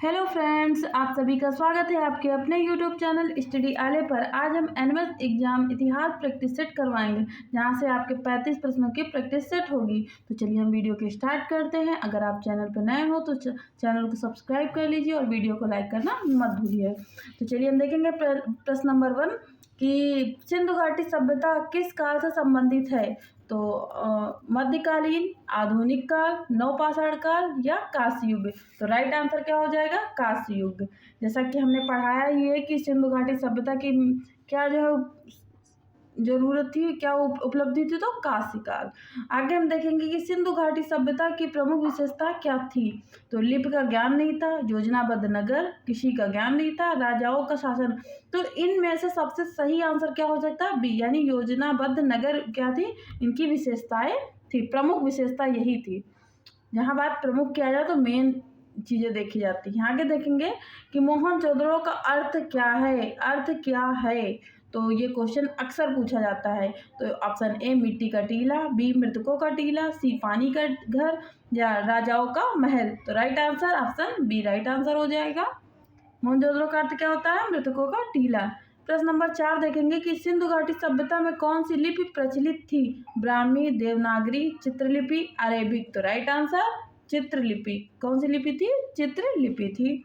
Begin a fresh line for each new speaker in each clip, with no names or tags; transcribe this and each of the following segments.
Hello friends, आप सभी का स्वागत है आपके अपने यूट्यूब चैनल स्टडी आले पर। आज हम एनुअल एग्जाम इतिहास प्रैक्टिस सेट करवाएंगे, जहां से आपके 35 प्रश्नों की प्रैक्टिस सेट होगी। तो चलिए हम वीडियो को स्टार्ट करते हैं। अगर आप चैनल पर नए हो तो चैनल को सब्सक्राइब कर लीजिए और वीडियो को लाइक करना मत भूलिए। तो चलिए हम देखेंगे प्रश्न नंबर 1 कि सिंधु घाटी सभ्यता किस काल से संबंधित है। तो मध्यकालीन, आधुनिक काल, नवपाषाण काल या कांस्य युग। तो राइट आंसर क्या हो जाएगा? कांस्य युग। जैसा कि हमने पढ़ाया ही है कि सिंधु घाटी सभ्यता की क्या जो है जरूरत थी, क्या उपलब्धि थी, तो कांस्य काल। आगे हम देखेंगे कि सिंधु घाटी सभ्यता की प्रमुख विशेषता क्या थी। तो लिपि का ज्ञान नहीं था, योजनाबद्ध नगर, कृषि का ज्ञान नहीं था, राजाओं का शासन। तो इनमें से सबसे सही आंसर क्या हो सकता है? बी, यानी योजनाबद्ध नगर क्या थी, इनकी विशेषताएं थी, प्रमुख विशेषता यही थी। जहाँ बात प्रमुख किया जाए तो मेन चीजें देखी जाती हैं। आगे देखेंगे कि मोहनजोदड़ो का अर्थ क्या है। अर्थ क्या है, तो ये क्वेश्चन अक्सर पूछा जाता है। तो ऑप्शन ए मिट्टी का टीला, बी मृतकों का टीला, सी पानी का घर या राजाओं का महल। तो right answer option B right answer हो जाएगा। मोहनजोदड़ो का अर्थ क्या होता है? मृतकों का टीला। प्रश्न नंबर 4 देखेंगे कि सिंधु घाटी सभ्यता में कौन सी लिपि प्रचलित थी। ब्राह्मी, देवनागरी, चित्रलिपि, अरेबिक। तो राइट आंसर चित्रलिपि। कौन सी लिपि थी? चित्रलिपि थी।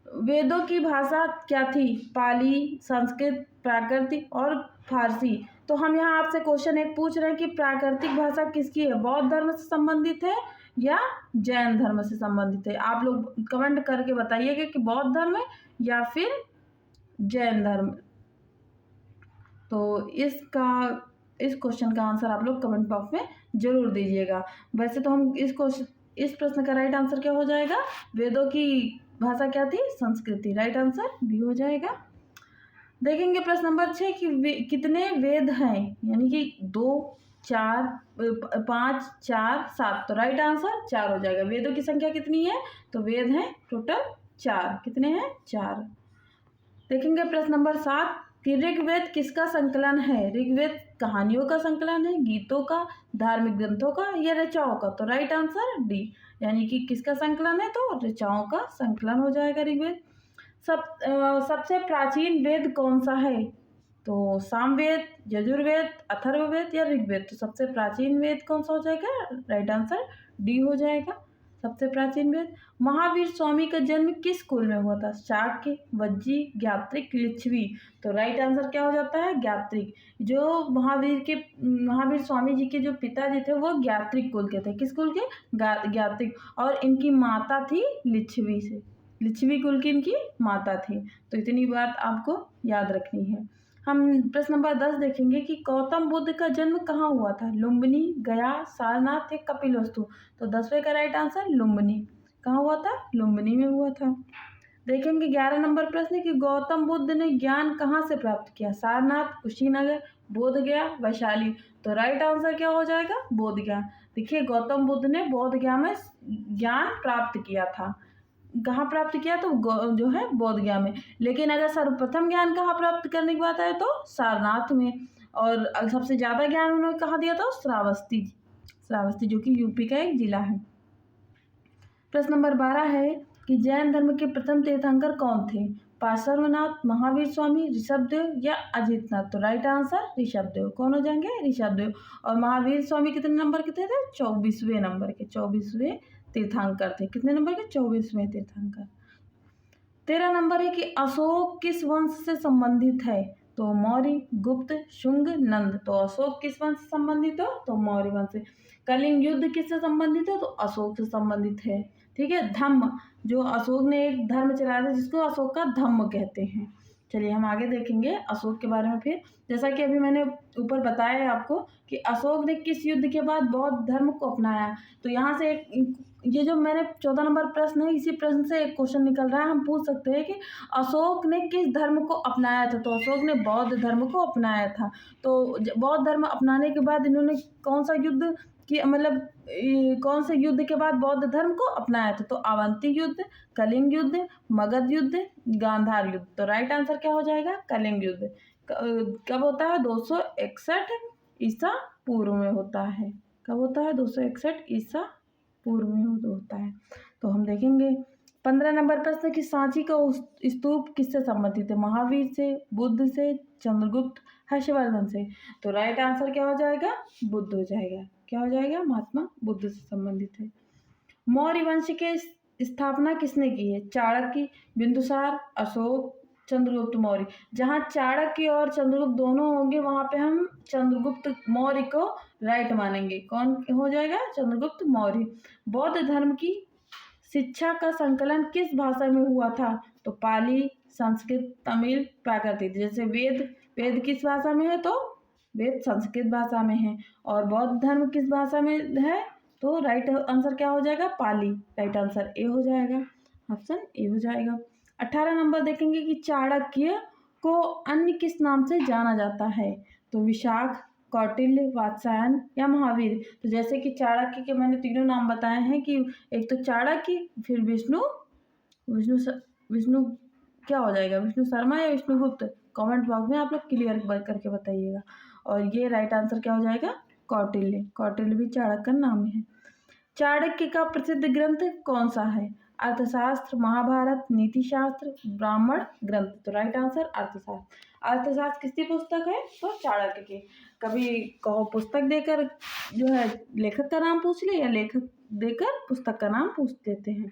वेदों की भाषा क्या थी? पाली, संस्कृत, प्राकृतिक और फारसी। तो हम यहाँ आपसे क्वेश्चन एक पूछ रहे हैं कि प्राकृतिक भाषा किसकी है? बौद्ध धर्म से संबंधित है या जैन धर्म से संबंधित है? आप लोग कमेंट करके बताइएगा कि बौद्ध धर्म है या फिर जैन धर्म। तो इस क्वेश्चन का आंसर आप लोग कमेंट बॉक्स में जरूर दीजिएगा। वैसे तो हम इस प्रश्न का राइट आंसर क्या हो जाएगा? वेदों की भाषा क्या थी? संस्कृति। राइट आंसर बी हो जाएगा। देखेंगे प्रश्न नंबर 6 कि कितने वेद हैं, यानी कि 2, 4, 5, 4, 7। तो राइट आंसर 4 हो जाएगा। वेदों की संख्या कितनी है? तो वेद हैं टोटल 4। कितने हैं? 4। देखेंगे प्रश्न नंबर 7 कि ऋग्वेद किसका संकलन है। ऋग्वेद कहानियों का संकलन है, गीतों का, धार्मिक ग्रंथों का या ऋचाओं का। तो राइट आंसर डी, यानी कि किसका संकलन है? तो ऋचाओं का संकलन हो जाएगा ऋग्वेद। सबसे प्राचीन वेद कौन सा है? तो सामवेद, यजुर्वेद, अथर्ववेद या ऋग्वेद। तो सबसे प्राचीन वेद कौन सा हो जाएगा? राइट आंसर डी हो जाएगा, सबसे प्राचीन वेद। महावीर स्वामी का जन्म किस कुल में हुआ था? शाक्य, वज्जी, ज्ञात्रिक, लिच्छवी। तो राइट आंसर क्या हो जाता है? ज्ञात्रिक। जो महावीर स्वामी जी के जो पिताजी थे वो ज्ञात्रिक कुल के थे। किस कुल के? ज्ञात्रिक। और इनकी माता थी लिच्छवी से, लिच्छवी कुल की इनकी माता थी। तो इतनी बात आपको याद रखनी है। हम प्रश्न नंबर 10 देखेंगे कि गौतम बुद्ध का जन्म कहाँ हुआ था। लुम्बिनी, गया, सारनाथ या कपिलवस्तु। तो 10वें का राइट आंसर लुम्बिनी। कहाँ हुआ था? लुम्बिनी में हुआ था। देखेंगे 11 नंबर प्रश्न कि गौतम बुद्ध ने ज्ञान कहाँ से प्राप्त किया। सारनाथ, कुशीनगर, बोधगया, वैशाली। तो राइट आंसर क्या हो जाएगा? बोधगया। देखिए गौतम बुद्ध ने बोधगया में ज्ञान प्राप्त किया था। कहाँ प्राप्त किया? तो जो है बोधगया में। लेकिन अगर सर्वप्रथम ज्ञान कहाँ प्राप्त करने की बात आए तो सारनाथ में। और सबसे ज्यादा ज्ञान उन्होंने कहाँ दिया था? श्रावस्ती, श्रावस्ती जो कि यूपी का एक जिला है। प्रश्न नंबर 12 है कि जैन धर्म के प्रथम तीर्थंकर कौन थे। पार्श्वनाथ, महावीर स्वामी, ऋषभदेव या अजितनाथ। तो राइट आंसर ऋषभदेव। कौन हो जाएंगे? ऋषभदेव। और महावीर स्वामी कितने नंबर के थे? 24वें नंबर के, 24वें तीर्थंकर थे। कितने नंबर के? 24वें तीर्थंकर। 13 नंबर है कि अशोक किस वंश से संबंधित है। तो मौर्य, गुप्त, शुंग, नंद। तो अशोक किस वंश से संबंधित हो? तो मौर्य वंश से। कलिंग युद्ध किससे संबंधित है? तो अशोक से संबंधित है। ठीक है। धम्म, जो अशोक ने एक धर्म चलाया था जिसको अशोक का धम्म कहते हैं। चलिए हम आगे देखेंगे अशोक के बारे में। फिर जैसा कि अभी मैंने ऊपर बताया है आपको कि अशोक ने किस युद्ध के बाद बौद्ध धर्म को अपनाया। तो यहाँ से ये जो मैंने 14 नंबर प्रश्न है, इसी प्रश्न से एक क्वेश्चन निकल रहा है। हम पूछ सकते हैं कि अशोक ने किस धर्म को अपनाया था। तो अशोक ने बौद्ध धर्म को अपनाया था। तो बौद्ध धर्म अपनाने के बाद इन्होंने कौन सा युद्ध कि मतलब कौन से युद्ध के बाद बौद्ध धर्म को अपनाया था। तो अवंती युद्ध, कलिंग युद्ध, मगध युद्ध, गांधार युद्ध। तो राइट आंसर क्या हो जाएगा? कलिंग युद्ध। कब होता है? 261 ईसा पूर्व में होता है। कब होता है? 261 ईसा पूर्व में होता है। तो हम देखेंगे 15 नंबर प्रश्न कि सांची का स्तूप किससे संबंधित है? महावीर से, बुद्ध से, चंद्रगुप्त, हर्षवर्धन से। तो राइट आंसर क्या हो जाएगा? बुद्ध हो जाएगा। क्या हो जाएगा? महात्मा बुद्ध से संबंधित है। मौर्य वंश के स्थापना किसने की है? चाणक्य, बिंदुसार, अशोक, चंद्रगुप्त मौर्य। जहाँ चाणक्य और चंद्रगुप्त दोनों होंगे वहां पे हम चंद्रगुप्त मौर्य को राइट मानेंगे। कौन हो जाएगा? चंद्रगुप्त मौर्य। बौद्ध धर्म की शिक्षा का संकलन किस भाषा में हुआ था? तो पाली, संस्कृत, तमिल, प्राकृत। जैसे वेद किस भाषा में है? तो वेद संस्कृत भाषा में है। और बौद्ध धर्म किस भाषा में है? तो राइट आंसर क्या हो जाएगा? पाली। राइट आंसर ए हो जाएगा। ऑप्शन ए हो जाएगा। 18 नंबर देखेंगे कि चाणक्य को अन्य किस नाम से जाना जाता है? तो विशाख, कौटिल्य, वात्स्यायन या महावीर। तो जैसे कि चाणक्य के मैंने तीनों नाम बताए हैं कि एक तो चाणक्य, फिर विष्णु क्या हो जाएगा? विष्णु शर्मा या विष्णुगुप्त? कमेंट बॉक्स में आप लोग क्लियर करके बताइएगा। और ये राइट आंसर क्या हो जाएगा? कौटिल्य। कौटिल्य भी चाणक्य का नाम है। चाणक्य का प्रसिद्ध ग्रंथ कौन सा है? अर्थशास्त्र, महाभारत, नीति शास्त्र, ब्राह्मण ग्रंथ। तो राइट आंसर अर्थशास्त्र। अर्थशास्त्र किसकी पुस्तक है? तो चाणक्य की। कभी कहो पुस्तक देकर जो है लेखक का नाम पूछ ले, या लेखक देकर पुस्तक का नाम पूछ देते हैं।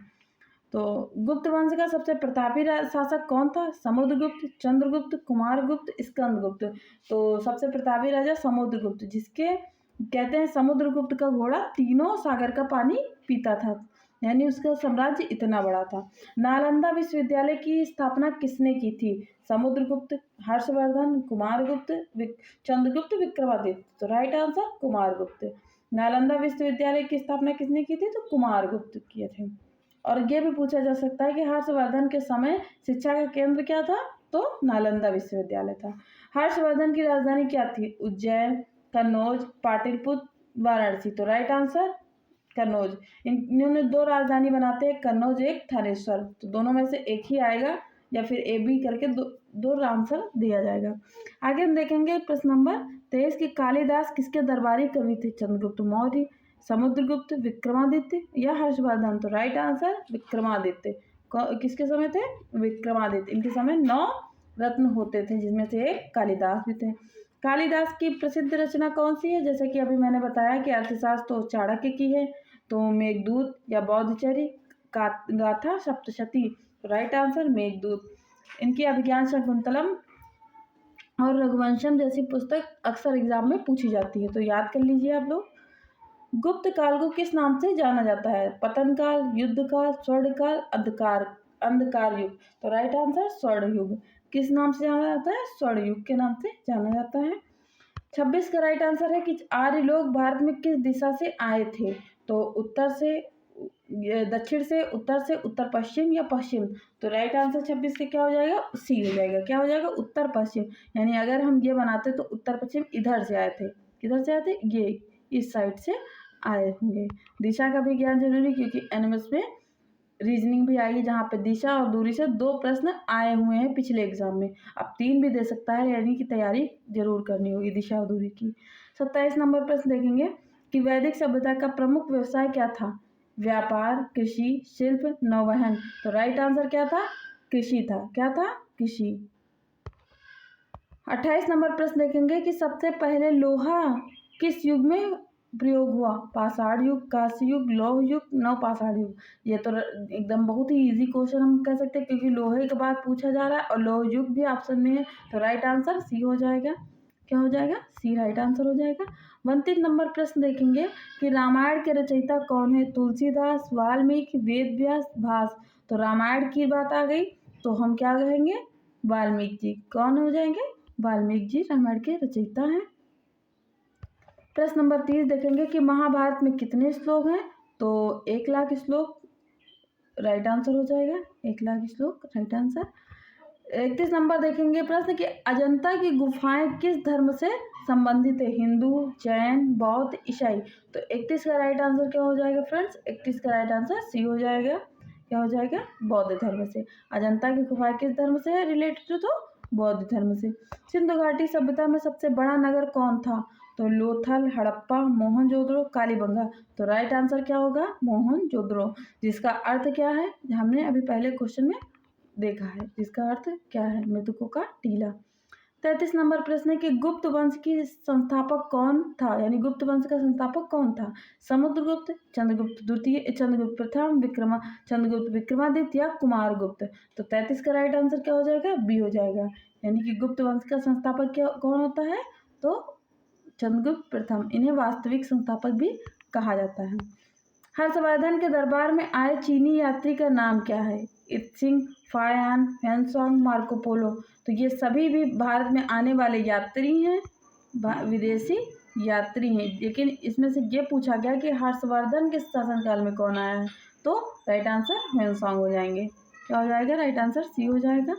तो गुप्त वंश का सबसे प्रतापी शासक कौन था? समुद्रगुप्त, चंद्रगुप्त, कुमारगुप्त, स्कंदगुप्त। तो सबसे प्रतापी राजा समुद्रगुप्त, जिसके कहते हैं समुद्रगुप्त का घोड़ा तीनों सागर का पानी पीता था, यानी उसका साम्राज्य इतना बड़ा था। नालंदा विश्वविद्यालय की स्थापना किसने की थी? समुद्रगुप्त, हर्षवर्धन, कुमारगुप्त, चंद्रगुप्त, विक्रमादित्य। तो राइट आंसर कुमारगुप्त। नालंदा विश्वविद्यालय की स्थापना किसने की थी? तो कुमारगुप्त किए थे। और ये भी पूछा जा सकता है कि हर्षवर्धन के समय शिक्षा का केंद्र क्या था? तो नालंदा विश्वविद्यालय था। हर्षवर्धन की राजधानी क्या थी? उज्जैन, कन्नौज, पाटलिपुत्र, वाराणसी। तो राइट आंसर कन्नौज। इन्होंने दो राजधानी बनाते हैं, कन्नौज एक थानेश्वर। तो दोनों में से एक ही आएगा, या फिर ए बी करके दो आंसर दिया जाएगा। आगे हम देखेंगे प्रश्न नंबर 23 कि कालिदास किसके दरबारी कवि थे? चंद्रगुप्त मौर्य, समुद्रगुप्त, विक्रमादित्य या हर्षवर्धन। तो राइट आंसर विक्रमादित्य। किसके समय थे? विक्रमादित्य। इनके समय 9 रत्न होते थे, जिसमें से एक कालिदास भी थे। कालिदास की प्रसिद्ध रचना कौन सी है? जैसे कि अभी मैंने बताया कि अर्थशास्त्र तो चाणक्य की है, तो मेघदूत या बौद्धचर्य, गाथा, सप्तशती। Right answer Meghdoot. इनकी अभिज्ञान शकुंतलम और रघुवंशम जैसी पुस्तक अक्सर एग्जाम में पूछी जाती है, तो याद कर लीजिए आप लोग। गुप्त काल को किस नाम से जाना जाता है? पतन काल, युद्ध काल, स्वर्ण काल, अंधकार युग। तो राइट आंसर स्वर्ण युग। किस नाम से जाना जाता है? स्वर्ण युग के नाम से जाना जाता है। 26 का राइट आंसर है कि आर्य लोग भारत में किस दिशा से आए थे? तो उत्तर से, दक्षिण से, उत्तर पश्चिम या पश्चिम। तो राइट आंसर 26 से क्या हो जाएगा? सी हो जाएगा। क्या हो जाएगा? उत्तर पश्चिम। यानी अगर हम ये बनाते तो उत्तर पश्चिम इधर से आए थे। किधर से आए थे? ये इस साइड से आए होंगे। दिशा का भी ज्ञान जरूरी, क्योंकि एनिमल्स में रीजनिंग भी आएगी जहाँ पे दिशा और दूरी से 2 प्रश्न आए हुए हैं पिछले एग्जाम में। अब 3 भी दे सकता है, यानी कि तैयारी जरूर करनी होगी दिशा और दूरी की। 27 नंबर प्रश्न देखेंगे कि वैदिक सभ्यता का प्रमुख व्यवसाय क्या था? व्यापार, कृषि, शिल्प, नौवहन। तो राइट आंसर क्या था? कृषि था। क्या था? कृषि। 28 नंबर प्रश्न देखेंगे कि सबसे पहले लोहा किस युग में प्रयोग हुआ? पाषाण युग, कांस्य युग, लौह युग, नवपाषाण युग। ये तो एकदम बहुत ही इजी क्वेश्चन हम कह सकते हैं, क्योंकि लोहे के बाद पूछा जा रहा है और लौह युग भी ऑप्शन में है। तो राइट आंसर सी हो जाएगा। क्या हो जाएगा? सी राइट आंसर हो जाएगा। 29 नंबर प्रश्न देखेंगे कि रामायण के रचयिता कौन है? तुलसीदास, वाल्मीकि, वेद व्यास, भास। तो रामायण की बात आ गई तो हम क्या कहेंगे? वाल्मीकि जी। कौन हो जाएंगे? वाल्मीकि जी रामायण के रचयिता हैं। प्रश्न नंबर 30 देखेंगे कि महाभारत में कितने श्लोक हैं? तो 1 लाख श्लोक राइट आंसर हो जाएगा। 1 लाख श्लोक राइट आंसर। 31 नंबर देखेंगे प्रश्न कि अजंता की गुफाएं किस धर्म से संबंधित है? हिंदू, जैन, बौद्ध, ईसाई। तो 31 का राइट आंसर क्या हो जाएगा फ्रेंड्स? 31 का राइट आंसर सी हो जाएगा। क्या हो जाएगा? बौद्ध धर्म से। अजंता की गुफाएं किस धर्म से है रिलेटेड? तो बौद्ध धर्म से। सिंधु घाटी सभ्यता में सबसे बड़ा नगर कौन था? तो लोथल, हड़प्पा, मोहनजोदड़ो, कालीबंगा। तो राइट आंसर क्या होगा? मोहनजोदड़ो, जिसका अर्थ क्या है हमने अभी पहले क्वेश्चन में देखा है, जिसका अर्थ क्या है? मृतकों का टीला। 33 नंबर प्रश्न है कि गुप्त वंश की संस्थापक कौन था, यानी गुप्त वंश का संस्थापक कौन था? समुद्रगुप्त, चंद्रगुप्त द्वितीय, चंद्रगुप्त प्रथम, चंद्रगुप्त विक्रमादित्य या कुमारगुप्त। तो 33 का राइट आंसर क्या हो जाएगा? बी हो जाएगा, यानी कि गुप्त वंश का संस्थापक क्या कौन होता है? तो चंद्रगुप्त प्रथम। इन्हें वास्तविक संस्थापक भी कहा जाता है। हर्षवर्धन के दरबार में आए चीनी यात्री का नाम क्या है? Itsing, Faxian, Hiuen Tsang, Marco Polo. तो ये सभी भी भारत में आने वाले यात्री हैं, विदेशी यात्री हैं, लेकिन इसमें से ये पूछा गया कि हर्षवर्धन के शासनकाल में कौन आया है? तो राइट आंसर ह्वेनसांग हो जाएंगे। क्या हो जाएगा? राइट आंसर सी हो जाएगा।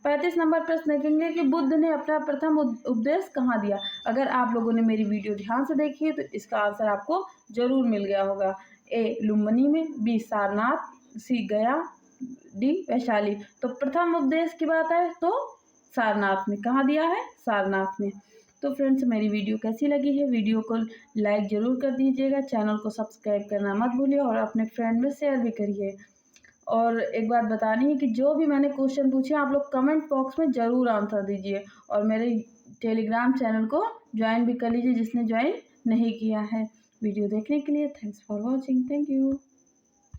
35 नंबर प्रश्न देखेंगे कि बुद्ध ने अपना प्रथम उपदेश कहाँ दिया? अगर आप लोगों ने मेरी वीडियो ध्यान से देखी है तो इसका आंसर आपको जरूर मिल गया होगा। ए लुम्बिनी में, बी सारनाथ, सी गया, डी वैशाली। तो प्रथम उपदेश की बात है तो सारनाथ में। कहाँ दिया है? सारनाथ में। तो फ्रेंड्स, मेरी वीडियो कैसी लगी है? वीडियो को लाइक ज़रूर कर दीजिएगा, चैनल को सब्सक्राइब करना मत भूलिए और अपने फ्रेंड में शेयर भी करिए। और एक बात बतानी है कि जो भी मैंने क्वेश्चन पूछे आप लोग कमेंट बॉक्स में ज़रूर आंसर दीजिए और मेरे टेलीग्राम चैनल को ज्वाइन भी कर लीजिए जिसने ज्वाइन नहीं किया है। वीडियो देखने के लिए thanks for watching. Thank you.